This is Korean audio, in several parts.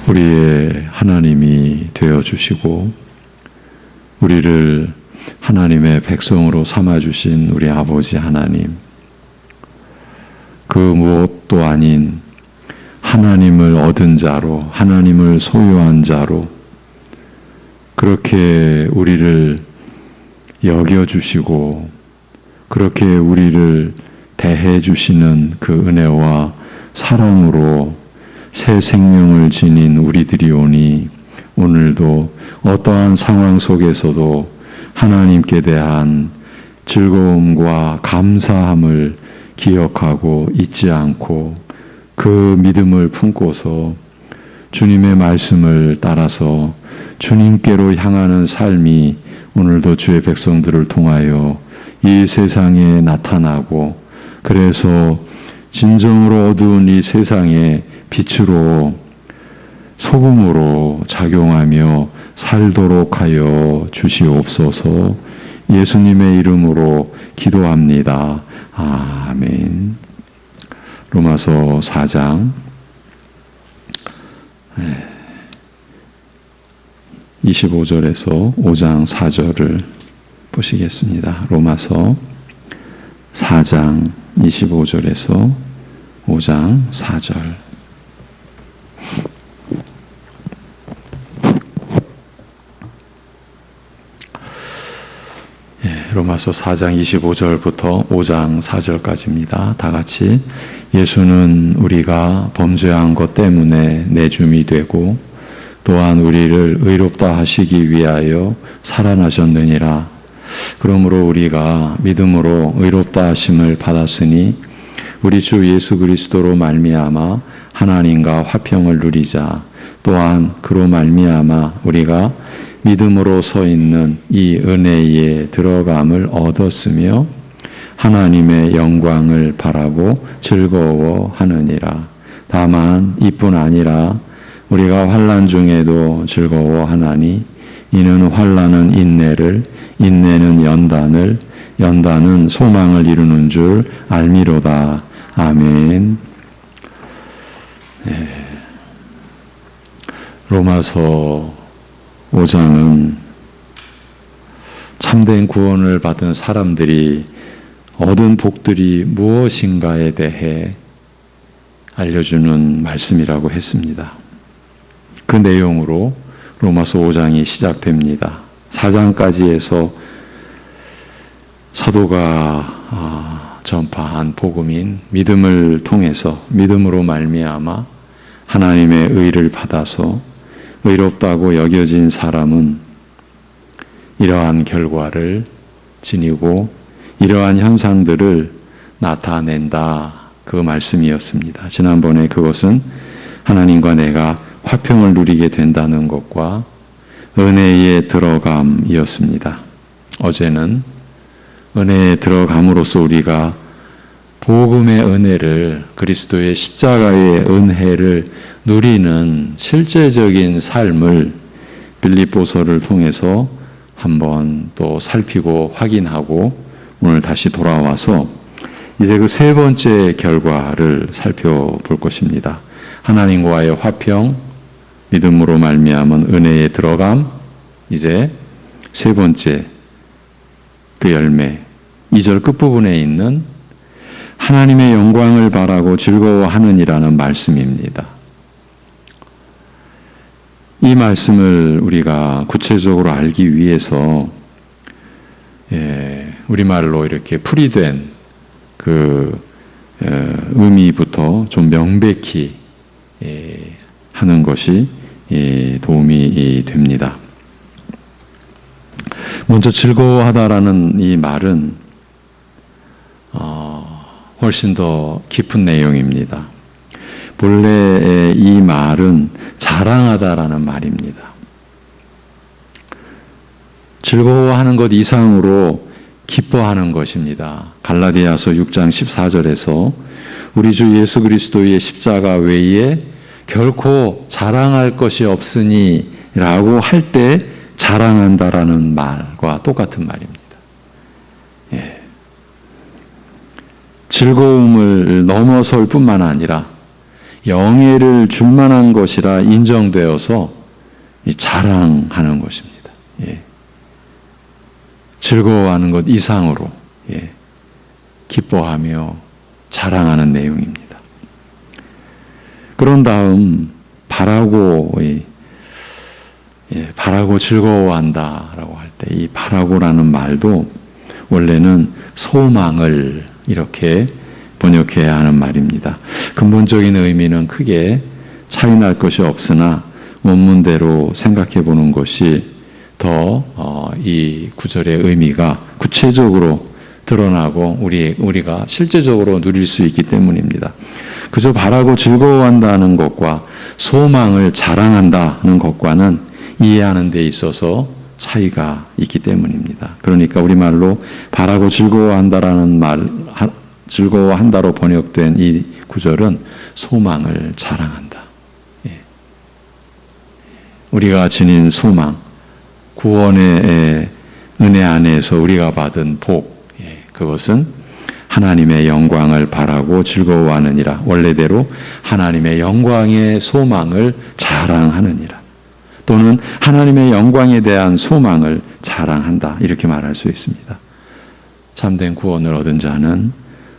우리의 하나님이 되어주시고 우리를 하나님의 백성으로 삼아주신 우리 아버지 하나님, 그 무엇도 아닌 하나님을 얻은 자로, 하나님을 소유한 자로 그렇게 우리를 여겨주시고 그렇게 우리를 대해주시는 그 은혜와 사랑으로 새 생명을 지닌 우리들이오니 오늘도 어떠한 상황 속에서도 하나님께 대한 즐거움과 감사함을 기억하고 잊지 않고 그 믿음을 품고서 주님의 말씀을 따라서 주님께로 향하는 삶이 오늘도 주의 백성들을 통하여 이 세상에 나타나고, 그래서 진정으로 어두운 이 세상에 빛으로 소금으로 작용하며 살도록 하여 주시옵소서. 예수님의 이름으로 기도합니다. 아멘. 로마서 4장 25절에서 5장 4절을 보시겠습니다. 로마서 4장 25절에서 5장 4절. 로마서 4장 25절부터 5장 4절까지입니다. 다 같이. 예수는 우리가 범죄한 것 때문에 내줌이 되고 또한 우리를 의롭다 하시기 위하여 살아나셨느니라. 그러므로 우리가 믿음으로 의롭다 하심을 받았으니 우리 주 예수 그리스도로 말미암아 하나님과 화평을 누리자. 또한 그로 말미암아 우리가 믿음으로 서 있는 이 은혜에 들어감을 얻었으며 하나님의 영광을 바라고 즐거워하느니라. 다만 이뿐 아니라 우리가 환난 중에도 즐거워하나니 이는 환난은 인내를, 인내는 연단을, 연단은 소망을 이루는 줄 알미로다. 아멘. 로마서 5장은 참된 구원을 받은 사람들이 얻은 복들이 무엇인가에 대해 알려주는 말씀이라고 했습니다. 그 내용으로 로마서 5장이 시작됩니다. 4장까지 해서 사도가 전파한 복음인 믿음을 통해서 믿음으로 말미암아 하나님의 의를 받아서 의롭다고 여겨진 사람은 이러한 결과를 지니고 이러한 현상들을 나타낸다. 그 말씀이었습니다. 지난번에 그것은 하나님과 내가 화평을 누리게 된다는 것과 은혜에 들어감이었습니다. 어제는 은혜에 들어감으로써 우리가 복음의 은혜를, 그리스도의 십자가의 은혜를 누리는 실제적인 삶을 빌립보서를 통해서 한번 또 살피고 확인하고 오늘 다시 돌아와서 이제 그 세 번째 결과를 살펴볼 것입니다. 하나님과의 화평, 믿음으로 말미암은 은혜에 들어감, 이제 세 번째 그 열매, 2절 끝부분에 있는 하나님의 영광을 바라고 즐거워하느니라는 말씀입니다. 이 말씀을 우리가 구체적으로 알기 위해서 우리말로 이렇게 풀이된 그 의미부터 좀 명백히 하는 것이 도움이 됩니다. 먼저 즐거워하다라는 이 말은 훨씬 더 깊은 내용입니다. 본래 이 말은 자랑하다라는 말입니다. 즐거워하는 것 이상으로 기뻐하는 것입니다. 갈라디아서 6장 14절에서 우리 주 예수 그리스도의 십자가 외에 결코 자랑할 것이 없으니 라고 할 때 자랑한다라는 말과 똑같은 말입니다. 즐거움을 넘어설 뿐만 아니라 영예를 줄 만한 것이라 인정되어서 자랑하는 것입니다. 예. 즐거워하는 것 이상으로 기뻐하며 자랑하는 내용입니다. 그런 다음 바라고 즐거워한다라고 할 때 이 바라고라는 말도 원래는 소망을 이렇게 번역해야 하는 말입니다. 근본적인 의미는 크게 차이 날 것이 없으나 원문대로 생각해 보는 것이 더 이 구절의 의미가 구체적으로 드러나고 우리가 실제적으로 누릴 수 있기 때문입니다. 그저 바라고 즐거워한다는 것과 소망을 자랑한다는 것과는 이해하는 데 있어서 차이가 있기 때문입니다. 그러니까 우리말로 바라고 즐거워한다라는 즐거워한다로 번역된 이 구절은 소망을 자랑한다. 우리가 지닌 소망, 구원의 은혜 안에서 우리가 받은 복, 그것은 하나님의 영광을 바라고 즐거워하느니라. 원래대로 하나님의 영광의 소망을 자랑하느니라. 또는 하나님의 영광에 대한 소망을 자랑한다. 이렇게 말할 수 있습니다. 참된 구원을 얻은 자는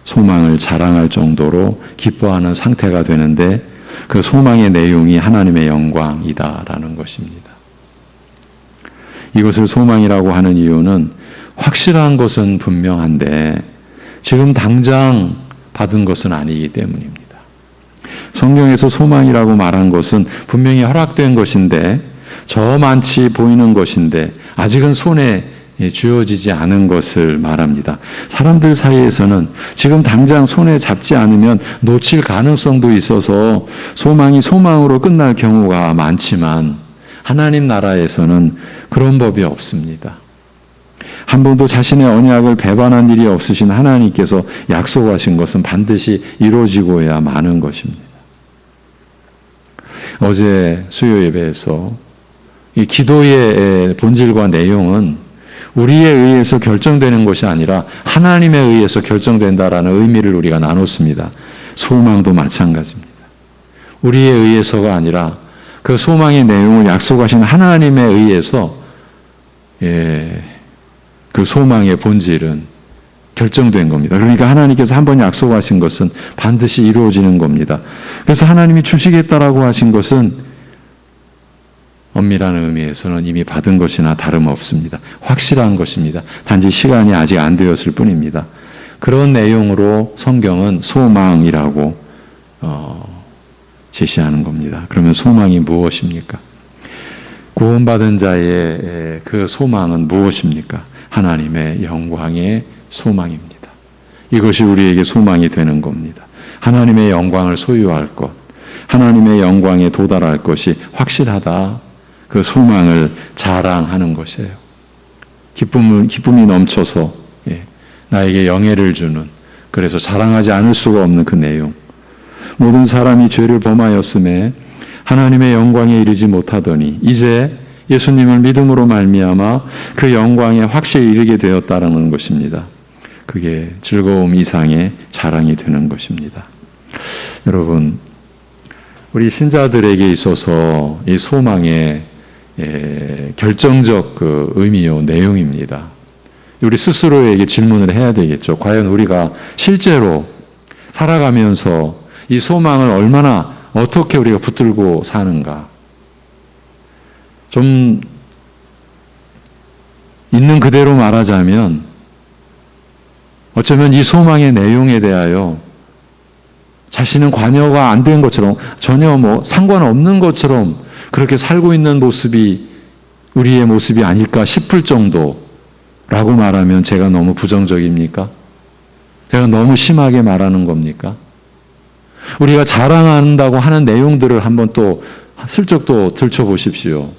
소망을 자랑할 정도로 기뻐하는 상태가 되는데 그 소망의 내용이 하나님의 영광이다라는 것입니다. 이것을 소망이라고 하는 이유는 확실한 것은 분명한데 지금 당장 받은 것은 아니기 때문입니다. 성경에서 소망이라고 말한 것은 분명히 허락된 것인데 저만치 보이는 것인데 아직은 손에 쥐어지지 않은 것을 말합니다. 사람들 사이에서는 지금 당장 손에 잡지 않으면 놓칠 가능성도 있어서 소망이 소망으로 끝날 경우가 많지만 하나님 나라에서는 그런 법이 없습니다. 한 번도 자신의 언약을 배반한 일이 없으신 하나님께서 약속하신 것은 반드시 이루어지고야 마는 것입니다. 어제 수요 예배에서 이 기도의 본질과 내용은 우리에 의해서 결정되는 것이 아니라 하나님에 의해서 결정된다라는 의미를 우리가 나눴습니다. 소망도 마찬가지입니다. 우리에 의해서가 아니라 그 소망의 내용을 약속하신 하나님에 의해서 그 소망의 본질은 결정된 겁니다. 그러니까 하나님께서 한 번 약속하신 것은 반드시 이루어지는 겁니다. 그래서 하나님이 주시겠다라고 하신 것은 엄밀한 의미에서는 이미 받은 것이나 다름없습니다. 확실한 것입니다. 단지 시간이 아직 안 되었을 뿐입니다. 그런 내용으로 성경은 소망이라고 제시하는 겁니다. 그러면 소망이 무엇입니까? 구원받은 자의 그 소망은 무엇입니까? 하나님의 영광의 소망입니다. 이것이 우리에게 소망이 되는 겁니다. 하나님의 영광을 소유할 것, 하나님의 영광에 도달할 것이 확실하다. 그 소망을 자랑하는 것이에요. 기쁨이 넘쳐서 나에게 영예를 주는, 그래서 자랑하지 않을 수가 없는 그 내용. 모든 사람이 죄를 범하였음에 하나님의 영광에 이르지 못하더니 이제 예수님을 믿음으로 말미암아 그 영광에 확실히 이르게 되었다라는 것입니다. 그게 즐거움 이상의 자랑이 되는 것입니다. 여러분, 우리 신자들에게 있어서 이 소망의 결정적 그 의미요 내용입니다. 우리 스스로에게 질문을 해야 되겠죠. 과연 우리가 실제로 살아가면서 이 소망을 얼마나 어떻게 우리가 붙들고 사는가? 좀 있는 그대로 말하자면 어쩌면 이 소망의 내용에 대하여 자신은 관여가 안 된 것처럼 전혀 상관없는 것처럼 그렇게 살고 있는 모습이 우리의 모습이 아닐까 싶을 정도라고 말하면 제가 너무 부정적입니까? 제가 너무 심하게 말하는 겁니까? 우리가 자랑한다고 하는 내용들을 한번 또 슬쩍 또 들춰보십시오.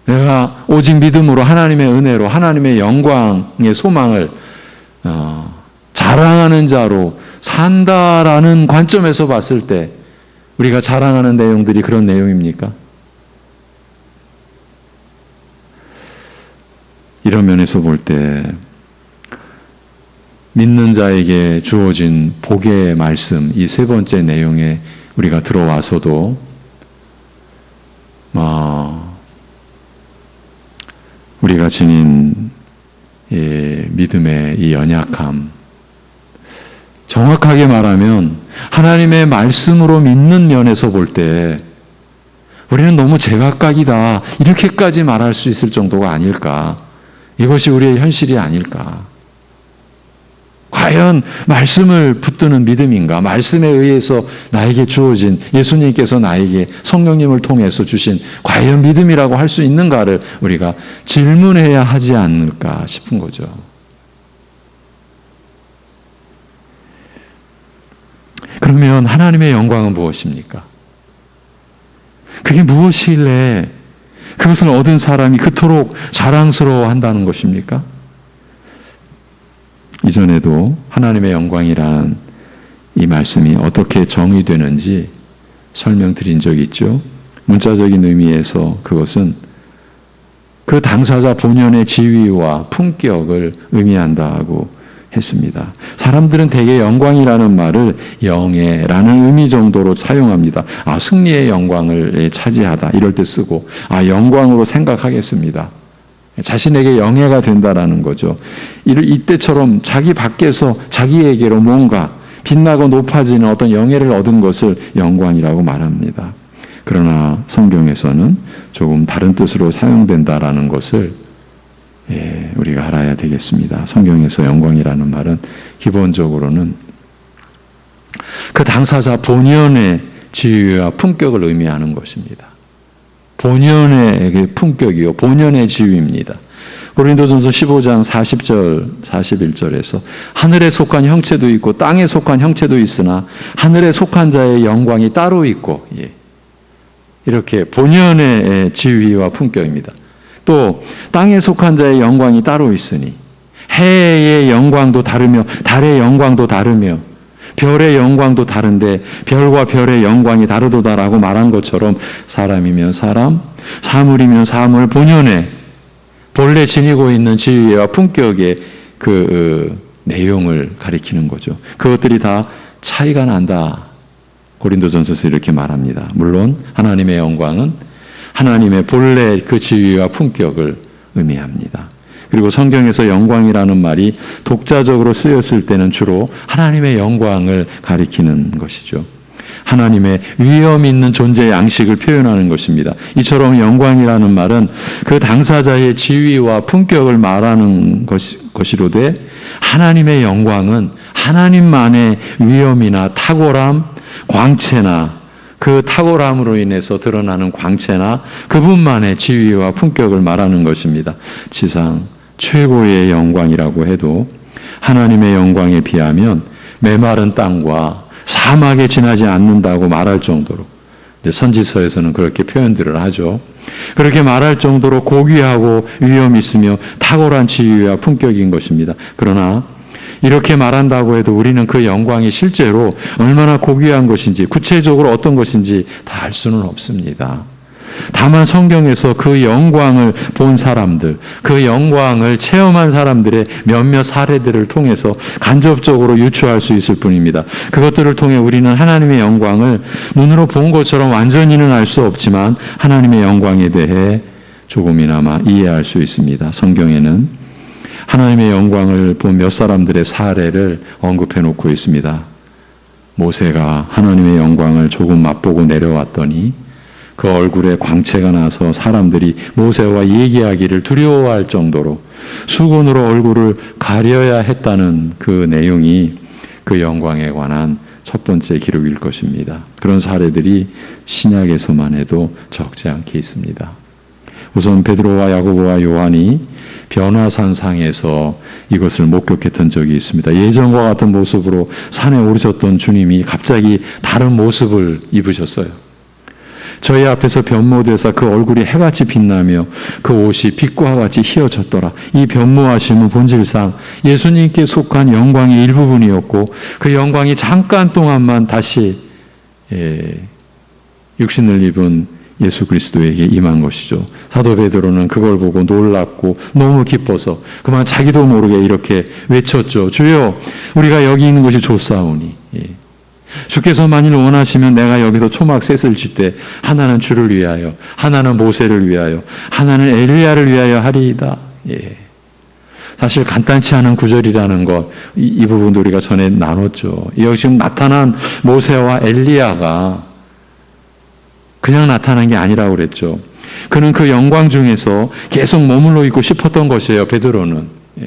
내가 오직 믿음으로 하나님의 은혜로 하나님의 영광의 소망을 자랑하는 자로 산다라는 관점에서 봤을 때 우리가 자랑하는 내용들이 그런 내용입니까? 이런 면에서 볼 때 믿는 자에게 주어진 복의 말씀, 이 세 번째 내용의 우리가 들어와서도 우리가 지닌 믿음의 이 연약함, 정확하게 말하면 하나님의 말씀으로 믿는 면에서 볼 때 우리는 너무 제각각이다, 이렇게까지 말할 수 있을 정도가 아닐까. 이것이 우리의 현실이 아닐까. 과연 말씀을 붙드는 믿음인가? 말씀에 의해서 나에게 주어진, 예수님께서 나에게 성령님을 통해서 주신 과연 믿음이라고 할 수 있는가를 우리가 질문해야 하지 않을까 싶은 거죠. 그러면 하나님의 영광은 무엇입니까? 그게 무엇이길래 그것을 얻은 사람이 그토록 자랑스러워한다는 것입니까? 이전에도 하나님의 영광이란 이 말씀이 어떻게 정의되는지 설명드린 적이 있죠. 문자적인 의미에서 그것은 그 당사자 본연의 지위와 품격을 의미한다고 했습니다. 사람들은 대개 영광이라는 말을 영예라는 의미 정도로 사용합니다. 승리의 영광을 차지하다 이럴 때 쓰고 영광으로 생각하겠습니다. 자신에게 영예가 된다라는 거죠. 이때처럼 자기 밖에서 자기에게로 뭔가 빛나고 높아지는 어떤 영예를 얻은 것을 영광이라고 말합니다. 그러나 성경에서는 조금 다른 뜻으로 사용된다라는 것을 우리가 알아야 되겠습니다. 성경에서 영광이라는 말은 기본적으로는 그 당사자 본연의 지위와 품격을 의미하는 것입니다. 본연의 품격이요, 본연의 지위입니다. 고린도전서 15장 40절, 41절에서 하늘에 속한 형체도 있고 땅에 속한 형체도 있으나 하늘에 속한 자의 영광이 따로 있고, 이렇게 본연의 지위와 품격입니다. 또 땅에 속한 자의 영광이 따로 있으니 해의 영광도 다르며 달의 영광도 다르며 별의 영광도 다른데 별과 별의 영광이 다르도다라고 말한 것처럼 사람이면 사람, 사물이면 사물 본연의 본래 지니고 있는 지위와 품격의 그 내용을 가리키는 거죠. 그것들이 다 차이가 난다. 고린도전서에서 이렇게 말합니다. 물론 하나님의 영광은 하나님의 본래 그 지위와 품격을 의미합니다. 그리고 성경에서 영광이라는 말이 독자적으로 쓰였을 때는 주로 하나님의 영광을 가리키는 것이죠. 하나님의 위엄 있는 존재 양식을 표현하는 것입니다. 이처럼 영광이라는 말은 그 당사자의 지위와 품격을 말하는 것이로되 하나님의 영광은 하나님만의 위엄이나 탁월함, 광채나 그 탁월함으로 인해서 드러나는 광채나 그분만의 지위와 품격을 말하는 것입니다. 지상 최고의 영광이라고 해도 하나님의 영광에 비하면 메마른 땅과 사막에 지나지 않는다고 말할 정도로, 선지서에서는 그렇게 표현들을 하죠. 그렇게 말할 정도로 고귀하고 위엄 있으며 탁월한 지위와 품격인 것입니다. 그러나 이렇게 말한다고 해도 우리는 그 영광이 실제로 얼마나 고귀한 것인지, 구체적으로 어떤 것인지 다 알 수는 없습니다. 다만 성경에서 그 영광을 본 사람들, 그 영광을 체험한 사람들의 몇몇 사례들을 통해서 간접적으로 유추할 수 있을 뿐입니다. 그것들을 통해 우리는 하나님의 영광을 눈으로 본 것처럼 완전히는 알 수 없지만 하나님의 영광에 대해 조금이나마 이해할 수 있습니다. 성경에는 하나님의 영광을 본 몇 사람들의 사례를 언급해 놓고 있습니다. 모세가 하나님의 영광을 조금 맛보고 내려왔더니 그 얼굴에 광채가 나서 사람들이 모세와 얘기하기를 두려워할 정도로 수건으로 얼굴을 가려야 했다는 그 내용이 그 영광에 관한 첫 번째 기록일 것입니다. 그런 사례들이 신약에서만 해도 적지 않게 있습니다. 우선 베드로와 야고보와 요한이 변화산상에서 이것을 목격했던 적이 있습니다. 예전과 같은 모습으로 산에 오르셨던 주님이 갑자기 다른 모습을 입으셨어요. 저희 앞에서 변모되사 그 얼굴이 해같이 빛나며 그 옷이 빛과 같이 희어졌더라. 이 변모하심은 본질상 예수님께 속한 영광의 일부분이었고 그 영광이 잠깐 동안만 다시 육신을 입은 예수 그리스도에게 임한 것이죠. 사도 베드로는 그걸 보고 놀랍고 너무 기뻐서 그만 자기도 모르게 이렇게 외쳤죠. 주여, 우리가 여기 있는 것이 좋사오니 주께서 만일 원하시면 내가 여기서 초막 셋을 칠 때 하나는 주를 위하여, 하나는 모세를 위하여, 하나는 엘리야를 위하여 하리이다. 예. 사실 간단치 않은 구절이라는 것, 이 부분도 우리가 전에 나눴죠. 여기 지금 나타난 모세와 엘리야가 그냥 나타난 게 아니라고 그랬죠. 그는 그 영광 중에서 계속 머물러 있고 싶었던 것이에요, 베드로는. 예.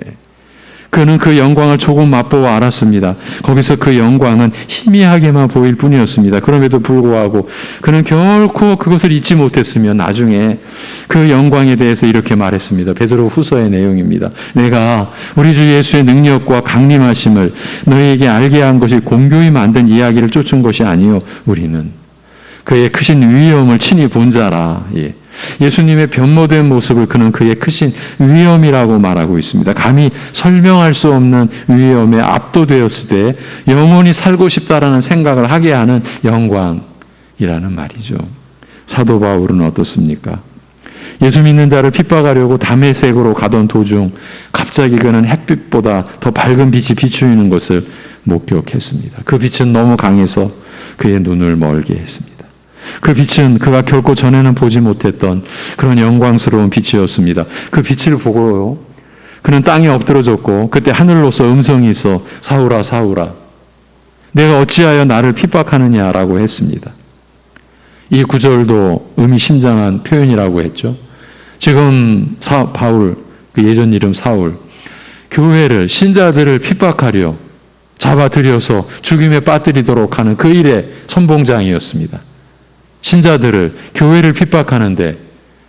그는 그 영광을 조금 맛보고 알았습니다. 거기서 그 영광은 희미하게만 보일 뿐이었습니다. 그럼에도 불구하고 그는 결코 그것을 잊지 못했으며 나중에 그 영광에 대해서 이렇게 말했습니다. 베드로 후서의 내용입니다. 내가 우리 주 예수의 능력과 강림하심을 너희에게 알게 한 것이 공교히 만든 이야기를 쫓은 것이 아니요 우리는 그의 크신 위엄을 친히 본 자라. 예. 예수님의 변모된 모습을 그는 그의 크신 위엄이라고 말하고 있습니다. 감히 설명할 수 없는 위엄에 압도되었을 때 영원히 살고 싶다라는 생각을 하게 하는 영광이라는 말이죠. 사도 바울은 어떻습니까? 예수 믿는 자를 핍박하려고 다메섹으로 가던 도중 갑자기 그는 햇빛보다 더 밝은 빛이 비추이는 것을 목격했습니다. 그 빛은 너무 강해서 그의 눈을 멀게 했습니다. 그 빛은 그가 결코 전에는 보지 못했던 그런 영광스러운 빛이었습니다. 그 빛을 보고요, 그는 땅에 엎드러졌고 그때 하늘로서 음성이 있어 사울아 사울아 내가 어찌하여 나를 핍박하느냐라고 했습니다. 이 구절도 의미심장한 표현이라고 했죠. 지금 바울, 그 예전 이름 사울, 교회를, 신자들을 핍박하려 잡아들여서 죽임에 빠뜨리도록 하는 그 일의 선봉장이었습니다. 신자들을, 교회를 핍박하는데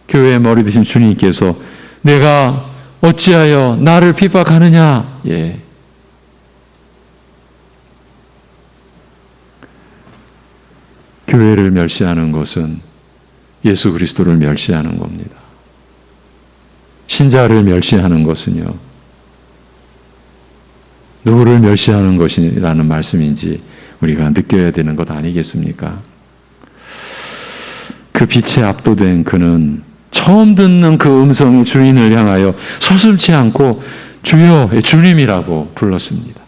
교회의 머리 되신 주님께서 내가 어찌하여 나를 핍박하느냐. 예. 교회를 멸시하는 것은 예수 그리스도를 멸시하는 겁니다. 신자를 멸시하는 것은요, 누구를 멸시하는 것이라는 말씀인지 우리가 느껴야 되는 것 아니겠습니까? 그 빛에 압도된 그는 처음 듣는 그 음성의 주인을 향하여 서슴지 않고 주여, 주님이라고 불렀습니다.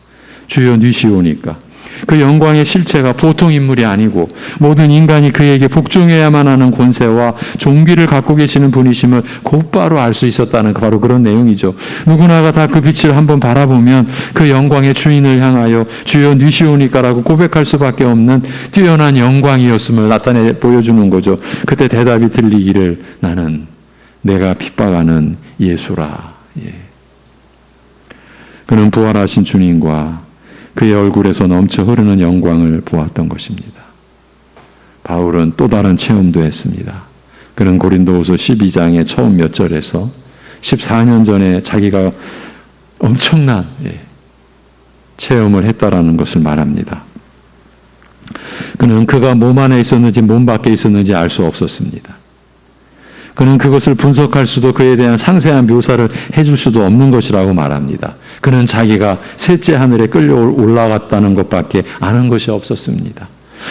주여 니시오니까. 그 영광의 실체가 보통 인물이 아니고 모든 인간이 그에게 복종해야만 하는 권세와 종기를 갖고 계시는 분이심을 곧바로 알 수 있었다는 바로 그런 내용이죠. 누구나가 다 그 빛을 한번 바라보면 그 영광의 주인을 향하여 주여 니시오니까라고 고백할 수밖에 없는 뛰어난 영광이었음을 나타내 보여주는 거죠. 그때 대답이 들리기를 나는 내가 핍박하는 예수라. 예. 그는 부활하신 주님과 그의 얼굴에서 넘쳐 흐르는 영광을 보았던 것입니다. 바울은 또 다른 체험도 했습니다. 그는 고린도후서 12장의 처음 몇 절에서 14년 전에 자기가 엄청난 체험을 했다라는 것을 말합니다. 그는 그가 몸 안에 있었는지 몸 밖에 있었는지 알 수 없었습니다. 그는 그것을 분석할 수도 그에 대한 상세한 묘사를 해줄 수도 없는 것이라고 말합니다. 그는 자기가 셋째 하늘에 끌려 올라갔다는 것밖에 아는 것이 없었습니다.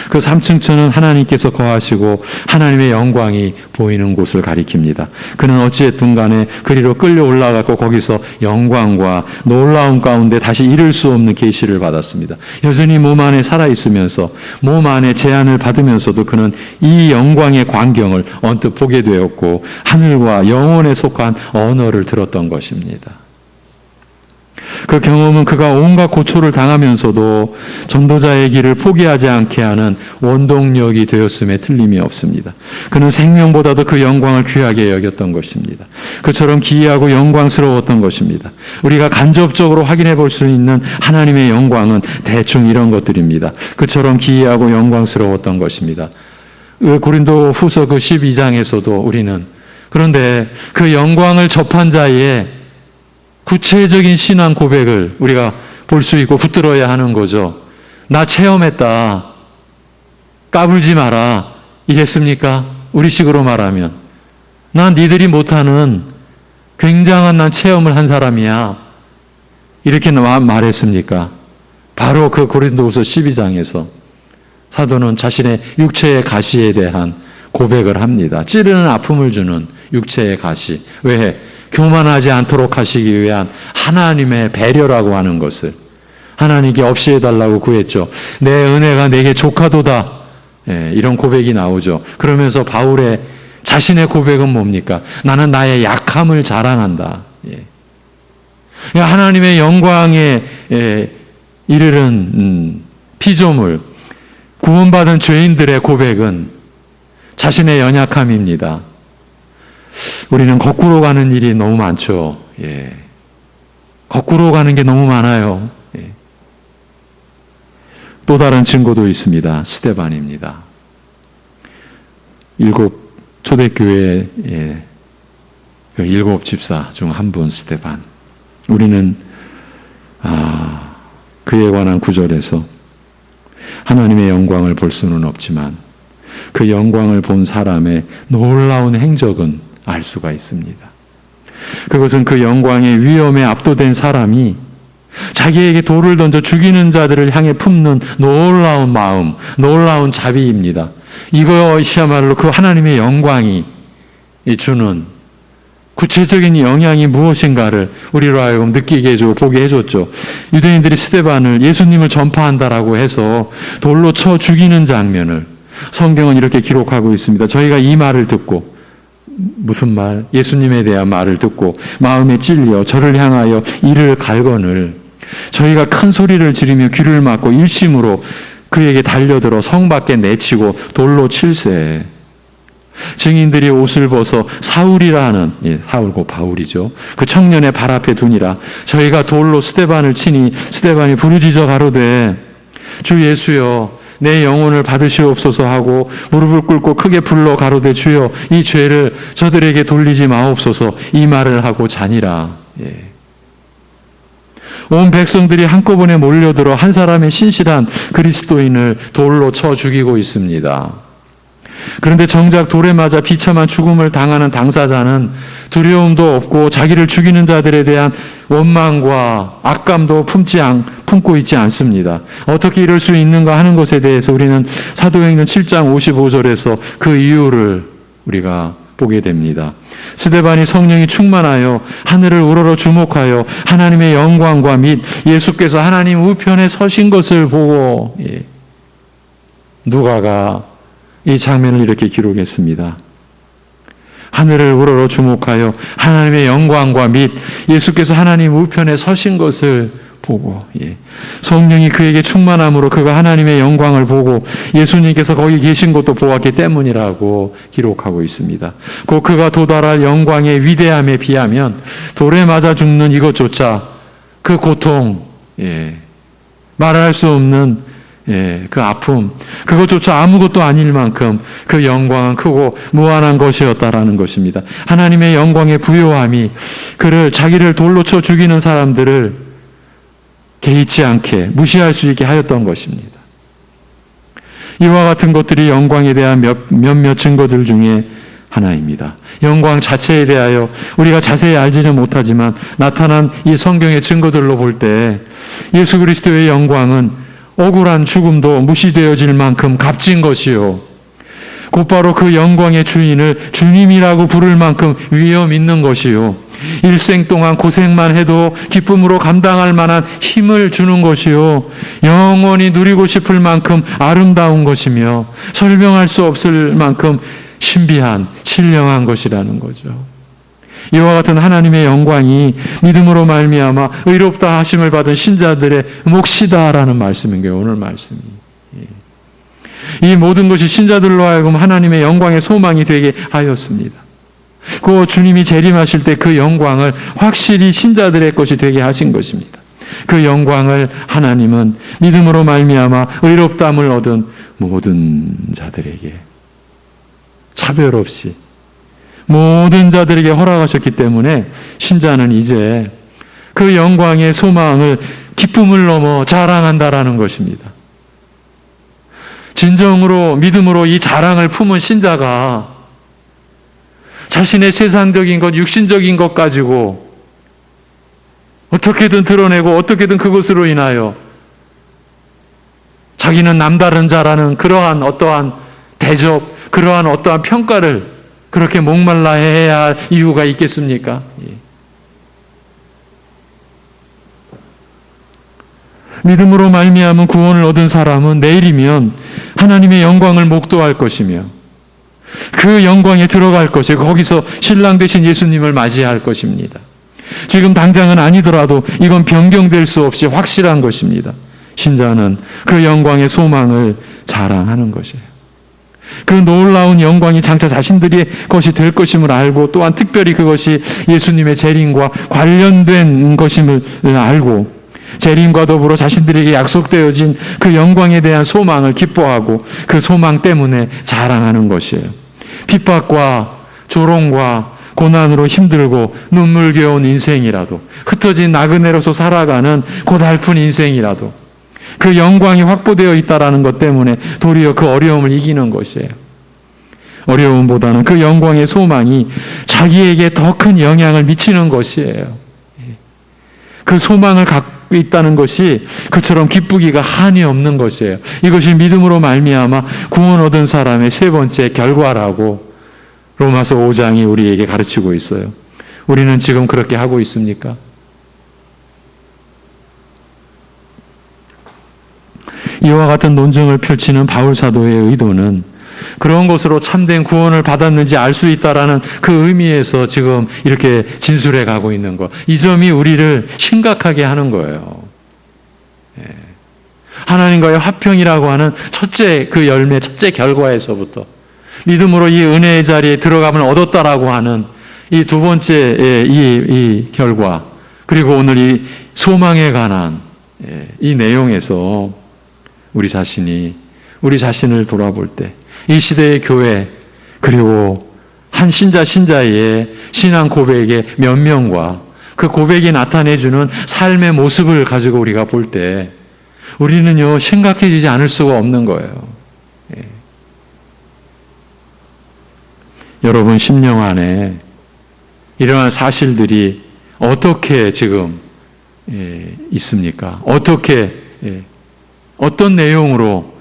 그 3층천은 하나님께서 거하시고 하나님의 영광이 보이는 곳을 가리킵니다. 그는 어찌됐든 간에 그리로 끌려 올라갔고 거기서 영광과 놀라운 가운데 다시 이룰 수 없는 계시를 받았습니다. 여전히 몸 안에 살아있으면서 몸 안에 제한을 받으면서도 그는 이 영광의 광경을 언뜻 보게 되었고 하늘과 영혼에 속한 언어를 들었던 것입니다. 그 경험은 그가 온갖 고초를 당하면서도 전도자의 길을 포기하지 않게 하는 원동력이 되었음에 틀림이 없습니다. 그는 생명보다도 그 영광을 귀하게 여겼던 것입니다. 그처럼 기이하고 영광스러웠던 것입니다. 우리가 간접적으로 확인해 볼 수 있는 하나님의 영광은 대충 이런 것들입니다. 그처럼 기이하고 영광스러웠던 것입니다. 고린도 후서 그 12장에서도 우리는 그런데 그 영광을 접한 자의 구체적인 신앙 고백을 우리가 볼 수 있고 붙들어야 하는 거죠. 나 체험했다. 까불지 마라. 이랬습니까? 우리식으로 말하면. 난 니들이 못하는 굉장한 난 체험을 한 사람이야. 이렇게 말했습니까? 바로 그 고린도후서 12장에서 사도는 자신의 육체의 가시에 대한 고백을 합니다. 찌르는 아픔을 주는 육체의 가시. 왜? 교만하지 않도록 하시기 위한 하나님의 배려라고 하는 것을 하나님께 없이 해달라고 구했죠. 내 은혜가 내게 족하도다. 이런 고백이 나오죠. 그러면서 바울의 자신의 고백은 뭡니까? 나는 나의 약함을 자랑한다. 하나님의 영광에 이르는 피조물, 구원받은 죄인들의 고백은 자신의 연약함입니다. 우리는 거꾸로 가는 일이 너무 많죠. 거꾸로 가는 게 너무 많아요. 또 다른 증거도 있습니다. 스데반입니다. 7 초대교회 7 집사 중 한 분 스데반. 우리는 그에 관한 구절에서 하나님의 영광을 볼 수는 없지만 그 영광을 본 사람의 놀라운 행적은 알 수가 있습니다. 그것은 그 영광의 위엄에 압도된 사람이 자기에게 돌을 던져 죽이는 자들을 향해 품는 놀라운 마음, 놀라운 자비입니다. 이것이야말로 그 하나님의 영광이 주는 구체적인 영향이 무엇인가를 우리로 하여금 느끼게 해주고 보게 해줬죠. 유대인들이 스데반을 예수님을 전파한다라고 해서 돌로 쳐 죽이는 장면을 성경은 이렇게 기록하고 있습니다. 저희가 이 말을 듣고, 무슨 말? 예수님에 대한 말을 듣고 마음에 찔려 저를 향하여 이를 갈거늘 저희가 큰 소리를 지르며 귀를 막고 일심으로 그에게 달려들어 성 밖에 내치고 돌로 칠세. 증인들이 옷을 벗어 사울이라 하는, 사울 곧 바울이죠, 그 청년의 발 앞에 두니라. 저희가 돌로 스데반을 치니 스데반이 부르짖어 가로되 주 예수여 내 영혼을 받으시옵소서 하고 무릎을 꿇고 크게 불러 가로되 주여 이 죄를 저들에게 돌리지 마옵소서 이 말을 하고 자니라. 온 백성들이 한꺼번에 몰려들어 한 사람의 신실한 그리스도인을 돌로 쳐 죽이고 있습니다. 그런데 정작 돌에 맞아 비참한 죽음을 당하는 당사자는 두려움도 없고 자기를 죽이는 자들에 대한 원망과 악감도 품고 있지 않습니다. 어떻게 이럴 수 있는가 하는 것에 대해서 우리는 사도행전 7장 55절에서 그 이유를 우리가 보게 됩니다. 스데반이 성령이 충만하여 하늘을 우러러 주목하여 하나님의 영광과 및 예수께서 하나님 우편에 서신 것을 보고, 누가가 이 장면을 이렇게 기록했습니다. 하늘을 우러러 주목하여 하나님의 영광과 및 예수께서 하나님 우편에 서신 것을 보고, 성령이 그에게 충만함으로 그가 하나님의 영광을 보고 예수님께서 거기 계신 것도 보았기 때문이라고 기록하고 있습니다. 곧 그가 도달할 영광의 위대함에 비하면 돌에 맞아 죽는 이것조차 그 고통, 말할 수 없는 그 아픔, 그것조차 아무것도 아닐 만큼 그 영광은 크고 무한한 것이었다라는 것입니다. 하나님의 영광의 부요함이 자기를 돌로 쳐 죽이는 사람들을 개의치 않게 무시할 수 있게 하였던 것입니다. 이와 같은 것들이 영광에 대한 몇몇 증거들 중에 하나입니다. 영광 자체에 대하여 우리가 자세히 알지는 못하지만 나타난 이 성경의 증거들로 볼 때 예수 그리스도의 영광은 억울한 죽음도 무시되어질 만큼 값진 것이요, 곧바로 그 영광의 주인을 주님이라고 부를 만큼 위엄 있는 것이요, 일생 동안 고생만 해도 기쁨으로 감당할 만한 힘을 주는 것이요, 영원히 누리고 싶을 만큼 아름다운 것이며 설명할 수 없을 만큼 신비한 신령한 것이라는 거죠. 이와 같은 하나님의 영광이 믿음으로 말미암아 의롭다 하심을 받은 신자들의 몫이다라는 말씀인 거예요. 오늘 말씀이. 이 모든 것이 신자들로 하여금 하나님의 영광의 소망이 되게 하였습니다. 그 주님이 재림하실 때 그 영광을 확실히 신자들의 것이 되게 하신 것입니다. 그 영광을 하나님은 믿음으로 말미암아 의롭다함을 얻은 모든 자들에게 차별 없이 모든 자들에게 허락하셨기 때문에 신자는 이제 그 영광의 소망을 기쁨을 넘어 자랑한다라는 것입니다. 진정으로 믿음으로 이 자랑을 품은 신자가 자신의 세상적인 것, 육신적인 것 가지고 어떻게든 드러내고 어떻게든 그것으로 인하여 자기는 남다른 자라는 그러한 어떠한 대접, 그러한 어떠한 평가를 그렇게 목말라 해야 할 이유가 있겠습니까? 믿음으로 말미암은 구원을 얻은 사람은 내일이면 하나님의 영광을 목도할 것이며 그 영광에 들어갈 것이고 거기서 신랑 되신 예수님을 맞이할 것입니다. 지금 당장은 아니더라도 이건 변경될 수 없이 확실한 것입니다. 신자는 그 영광의 소망을 자랑하는 것이에요. 그 놀라운 영광이 장차 자신들의 것이 될 것임을 알고 또한 특별히 그것이 예수님의 재림과 관련된 것임을 알고 재림과 더불어 자신들에게 약속되어진 그 영광에 대한 소망을 기뻐하고 그 소망 때문에 자랑하는 것이에요. 핍박과 조롱과 고난으로 힘들고 눈물겨운 인생이라도 흩어진 나그네로서 살아가는 고달픈 인생이라도 그 영광이 확보되어 있다는 것 때문에 도리어 그 어려움을 이기는 것이에요. 어려움보다는 그 영광의 소망이 자기에게 더 큰 영향을 미치는 것이에요. 그 소망을 갖고 있다는 것이 그처럼 기쁘기가 한이 없는 것이에요. 이것이 믿음으로 말미암아 구원 얻은 사람의 세 번째 결과라고 로마서 5장이 우리에게 가르치고 있어요. 우리는 지금 그렇게 하고 있습니까? 이와 같은 논증을 펼치는 바울 사도의 의도는 그런 것으로 참된 구원을 받았는지 알 수 있다라는 그 의미에서 지금 이렇게 진술해 가고 있는 것. 이 점이 우리를 심각하게 하는 거예요. 하나님과의 화평이라고 하는 첫째 그 열매, 첫째 결과에서부터 믿음으로 이 은혜의 자리에 들어감을 얻었다라고 하는 이 두 번째 이 결과, 그리고 오늘 이 소망에 관한 이 내용에서 우리 자신을 돌아볼 때 이 시대의 교회 그리고 한 신자의 신앙 고백의 면면과 그 고백이 나타내주는 삶의 모습을 가지고 우리가 볼 때 우리는요 심각해지지 않을 수가 없는 거예요. 여러분 심령 안에 이러한 사실들이 어떻게 지금 있습니까? 어떤 내용으로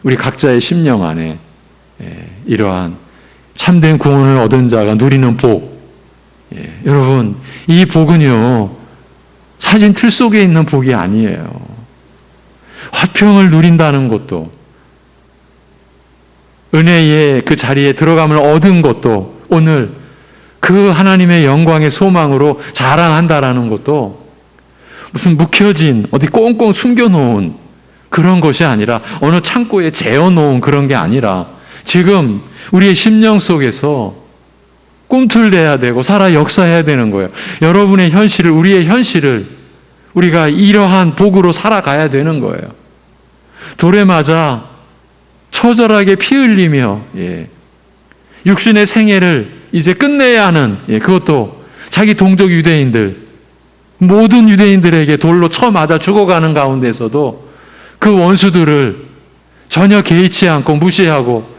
우리 각자의 심령 안에 이러한 참된 구원을 얻은 자가 누리는 복, 여러분 이 복은요 사진 틀 속에 있는 복이 아니에요. 화평을 누린다는 것도, 은혜의 그 자리에 들어감을 얻은 것도, 오늘 그 하나님의 영광의 소망으로 자랑한다라는 것도 무슨 묵혀진 어디 꽁꽁 숨겨놓은 그런 것이 아니라, 어느 창고에 재어놓은 그런 게 아니라 지금 우리의 심령 속에서 꿈틀대야 되고 살아 역사해야 되는 거예요. 여러분의 현실을, 우리의 현실을 우리가 이러한 복으로 살아가야 되는 거예요. 돌에 맞아 처절하게 피 흘리며 육신의 생애를 이제 끝내야 하는, 그것도 자기 동족 유대인들, 모든 유대인들에게 돌로 쳐 맞아 죽어가는 가운데서도 그 원수들을 전혀 개의치 않고 무시하고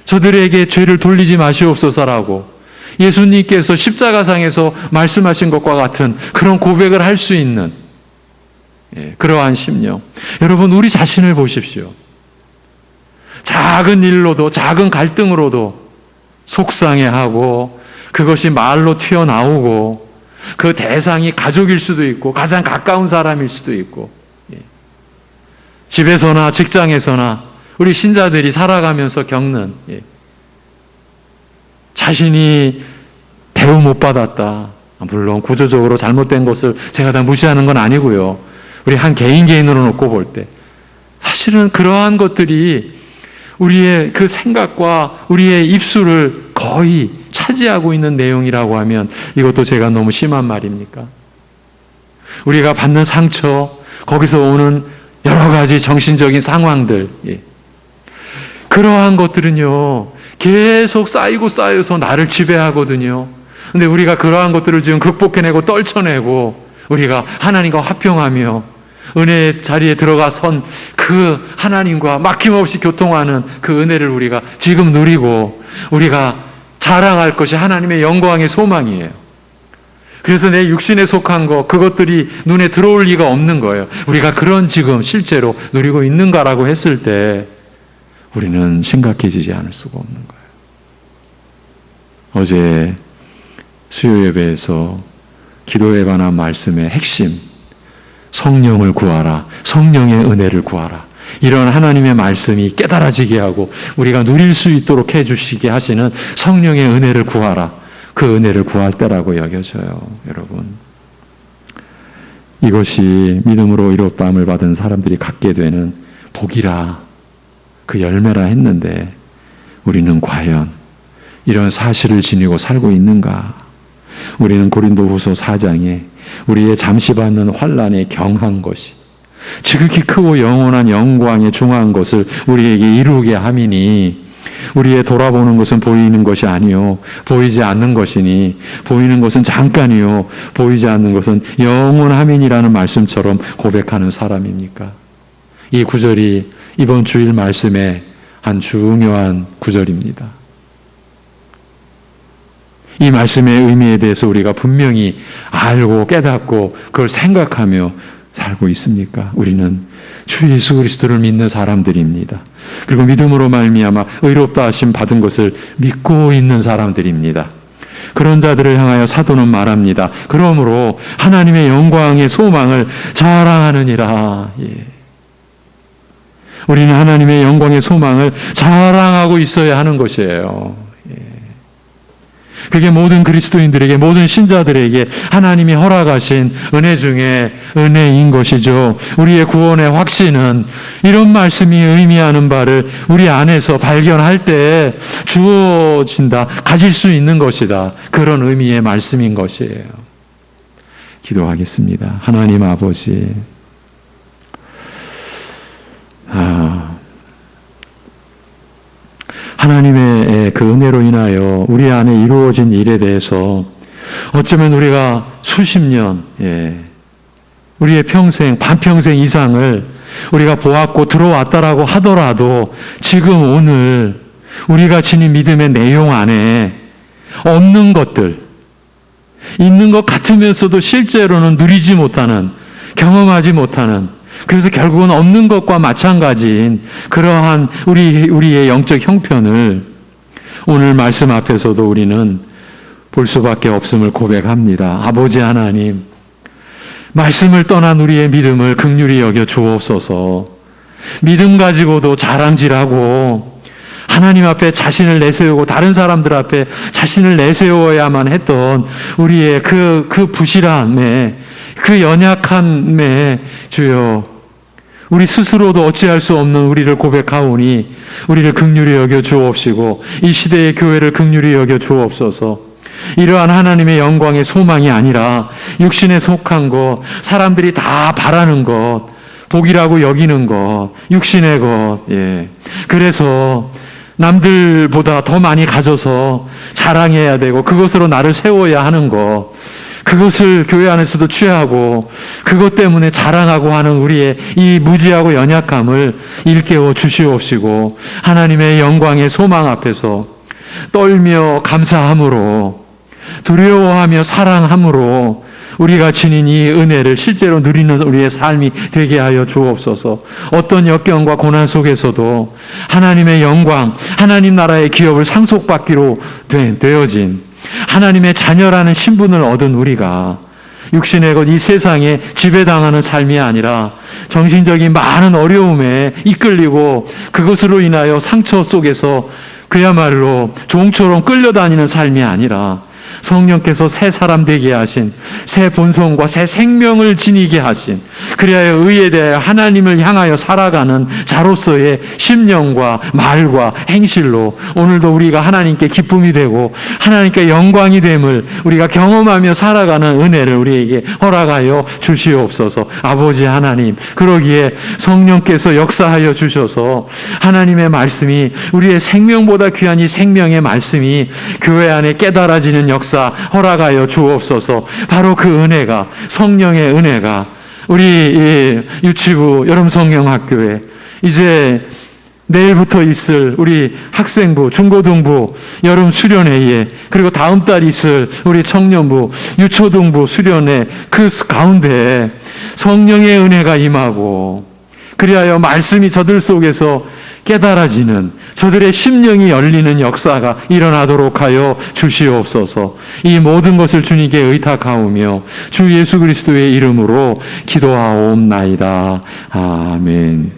저들에게 죄를 돌리지 마시옵소서라고 예수님께서 십자가상에서 말씀하신 것과 같은 그런 고백을 할 수 있는 그러한 심령. 여러분 우리 자신을 보십시오. 작은 일로도, 작은 갈등으로도 속상해하고 그것이 말로 튀어나오고 그 대상이 가족일 수도 있고 가장 가까운 사람일 수도 있고, 집에서나 직장에서나 우리 신자들이 살아가면서 겪는 자신이 대우 못 받았다. 물론 구조적으로 잘못된 것을 제가 다 무시하는 건 아니고요. 우리 한 개인으로 놓고 볼 때 사실은 그러한 것들이 우리의 그 생각과 우리의 입술을 거의 차지하고 있는 내용이라고 하면 이것도 제가 너무 심한 말입니까? 우리가 받는 상처, 거기서 오는 여러 가지 정신적인 상황들, 그러한 것들은요 계속 쌓여서 나를 지배하거든요. 근데 우리가 그러한 것들을 지금 극복해내고 떨쳐내고 우리가 하나님과 화평하며 은혜의 자리에 들어가 선 그 하나님과 막힘없이 교통하는 그 은혜를 우리가 지금 누리고 우리가 자랑할 것이 하나님의 영광의 소망이에요. 그래서 내 육신에 속한 것, 그것들이 눈에 들어올 리가 없는 거예요. 우리가 그런 지금 실제로 누리고 있는가라고 했을 때 우리는 심각해지지 않을 수가 없는 거예요. 어제 수요 예배에서 기도에 관한 말씀의 핵심, 성령을 구하라. 성령의 은혜를 구하라. 이런 하나님의 말씀이 깨달아지게 하고 우리가 누릴 수 있도록 해주시게 하시는 성령의 은혜를 구하라. 그 은혜를 구할 때라고 여겨져요. 여러분, 이것이 믿음으로 이롭다함을 받은 사람들이 갖게 되는 복이라, 그 열매라 했는데 우리는 과연 이런 사실을 지니고 살고 있는가? 우리는 고린도후서 4장에 우리의 잠시 받는 환난에 경한 것이 지극히 크고 영원한 영광에 중한 것을 우리에게 이루게 함이니, 우리의 돌아보는 것은 보이는 것이 아니요 보이지 않는 것이니, 보이는 것은 잠깐이요 보이지 않는 것은 영원함이니라는 말씀처럼 고백하는 사람입니까? 이 구절이 이번 주일 말씀의 한 중요한 구절입니다. 이 말씀의 의미에 대해서 우리가 분명히 알고 깨닫고 그걸 생각하며 살고 있습니까? 우리는 주 예수 그리스도를 믿는 사람들입니다. 그리고 믿음으로 말미암아 의롭다 하심 받은 것을 믿고 있는 사람들입니다. 그런 자들을 향하여 사도는 말합니다. 그러므로 하나님의 영광의 소망을 자랑하느니라. 예. 우리는 하나님의 영광의 소망을 자랑하고 있어야 하는 것이에요. 그게 모든 그리스도인들에게, 모든 신자들에게 하나님이 허락하신 은혜 중에 은혜인 것이죠. 우리의 구원의 확신은 이런 말씀이 의미하는 바를 우리 안에서 발견할 때 주어진다, 가질 수 있는 것이다. 그런 의미의 말씀인 것이에요. 기도하겠습니다. 하나님 아버지, 하나님의 그 은혜로 인하여 우리 안에 이루어진 일에 대해서 어쩌면 우리가 수십 년, 우리의 평생, 반평생 이상을 우리가 보았고 들어왔다라고 하더라도 지금 오늘 우리가 지닌 믿음의 내용 안에 없는 것들, 있는 것 같으면서도 실제로는 누리지 못하는, 경험하지 못하는, 그래서 결국은 없는 것과 마찬가지인 그러한 우리의 영적 형편을 오늘 말씀 앞에서도 우리는 볼 수밖에 없음을 고백합니다. 아버지 하나님, 말씀을 떠난 우리의 믿음을 긍휼히 여겨 주옵소서. 믿음 가지고도 자랑질하고 하나님 앞에 자신을 내세우고 다른 사람들 앞에 자신을 내세워야만 했던 우리의 그 부실함에, 그 연약함에 주여, 우리 스스로도 어찌할 수 없는 우리를 고백하오니 우리를 긍휼히 여겨 주옵시고 이 시대의 교회를 긍휼히 여겨 주옵소서. 이러한 하나님의 영광의 소망이 아니라 육신에 속한 것, 사람들이 다 바라는 것, 복이라고 여기는 것, 육신의 것, 그래서 남들보다 더 많이 가져서 자랑해야 되고 그것으로 나를 세워야 하는 것, 그것을 교회 안에서도 취하고 그것 때문에 자랑하고 하는 우리의 이 무지하고 연약함을 일깨워 주시옵시고 하나님의 영광의 소망 앞에서 떨며 감사함으로, 두려워하며 사랑함으로 우리가 지닌 이 은혜를 실제로 누리는 우리의 삶이 되게 하여 주옵소서. 어떤 역경과 고난 속에서도 하나님의 영광, 하나님 나라의 기업을 상속받기로 되어진 하나님의 자녀라는 신분을 얻은 우리가 육신의 것, 이 세상에 지배당하는 삶이 아니라 정신적인 많은 어려움에 이끌리고 그것으로 인하여 상처 속에서 그야말로 종처럼 끌려다니는 삶이 아니라 성령께서 새 사람 되게 하신, 새 본성과 새 생명을 지니게 하신, 그리하여 의에 대하여 하나님을 향하여 살아가는 자로서의 심령과 말과 행실로 오늘도 우리가 하나님께 기쁨이 되고 하나님께 영광이 됨을 우리가 경험하며 살아가는 은혜를 우리에게 허락하여 주시옵소서. 아버지 하나님, 그러기에 성령께서 역사하여 주셔서 하나님의 말씀이, 우리의 생명보다 귀한 이 생명의 말씀이 교회 안에 깨달아지는 역사 허락하여 주옵소서. 바로 그 은혜가, 성령의 은혜가 우리 유치부 여름 성령학교에 이제 내일부터 있을 우리 학생부, 중고등부 여름 수련회에, 그리고 다음 달 있을 우리 청년부, 유초등부 수련회 그 가운데 성령의 은혜가 임하고 그리하여 말씀이 저들 속에서 깨달아지는, 저들의 심령이 열리는 역사가 일어나도록 하여 주시옵소서. 이 모든 것을 주님께 의탁하오며 주 예수 그리스도의 이름으로 기도하옵나이다. 아멘.